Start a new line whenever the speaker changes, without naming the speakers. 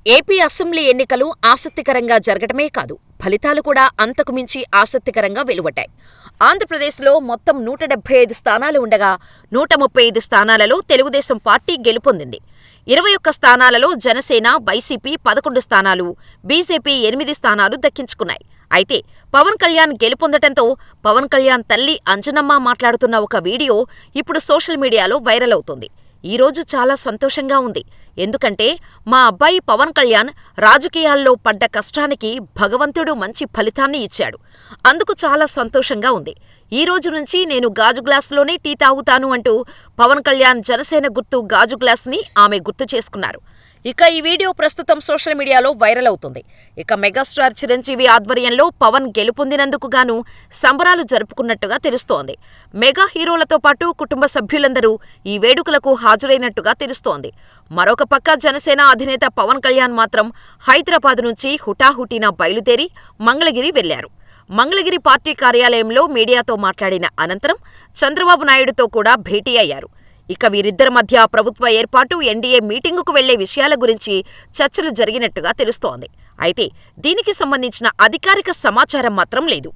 AP assembly ఎన్నికలు ఆసక్తికరంగా జరగటమే కాదు, ఫలితాలు కూడా అంతకు మించి ఆసక్తికరంగా వెలువడ్డాయి. ఆంధ్రప్రదేశ్లో మొత్తం 175 స్థానాలు ఉండగా 135 స్థానాలలో తెలుగుదేశం పార్టీ గెలుపొందింది. 21 స్థానాలలో జనసేన, వైసీపీ 11 స్థానాలు, బీజేపీ 8 స్థానాలు దక్కించుకున్నాయి. అయితే పవన్ కళ్యాణ్ గెలుపొందటంతో పవన్ కళ్యాణ్ తల్లి అంజనమ్మ మాట్లాడుతున్న ఒక వీడియో ఇప్పుడు సోషల్ మీడియాలో వైరల్ అవుతోంది. ఈరోజు చాలా సంతోషంగా ఉంది. ఎందుకంటే మా అబ్బాయి పవన్ కళ్యాణ్ రాజకీయాల్లో పడ్డ కష్టానికి భగవంతుడు మంచి ఫలితాన్ని ఇచ్చాడు. అందుకు చాలా సంతోషంగా ఉంది. ఈ రోజు నుంచి నేను గాజు గ్లాసులోనే టీ తాగుతాను అంటూ పవన్ కళ్యాణ్ జనసేన గుర్తు గాజు గ్లాస్ని ఆమె గుర్తు చేసుకున్నారు. ఇక ఈ వీడియో ప్రస్తుతం సోషల్ మీడియాలో వైరల్ అవుతుంది. ఇక మెగాస్టార్ చిరంజీవి ఆధ్వర్యంలో పవన్ గెలుపొందినందుకు గాను సంబరాలు జరుపుకున్నట్టుగా తెలుస్తోంది. మెగా హీరోలతో పాటు కుటుంబ సభ్యులందరూ ఈ వేడుకలకు హాజరైనట్టుగా తెలుస్తోంది. మరొక పక్క జనసేన అధినేత పవన్ కళ్యాణ్ మాత్రం హైదరాబాద్ నుంచి హుటాహుటిన బయలుదేరి మంగళగిరి వెళ్లారు. మంగళగిరి పార్టీ కార్యాలయంలో మీడియాతో మాట్లాడిన అనంతరం చంద్రబాబు నాయుడుతో కూడా భేటీ అయ్యారు. ఇక వీరిద్దరి మధ్య ప్రభుత్వ ఏర్పాటు, ఎన్డీఏ మీటింగుకు వెళ్లే విషయాల గురించి చర్చలు జరిగినట్టుగా తెలుస్తోంది. అయితే దీనికి సంబంధించిన అధికారిక సమాచారం మాత్రం లేదు.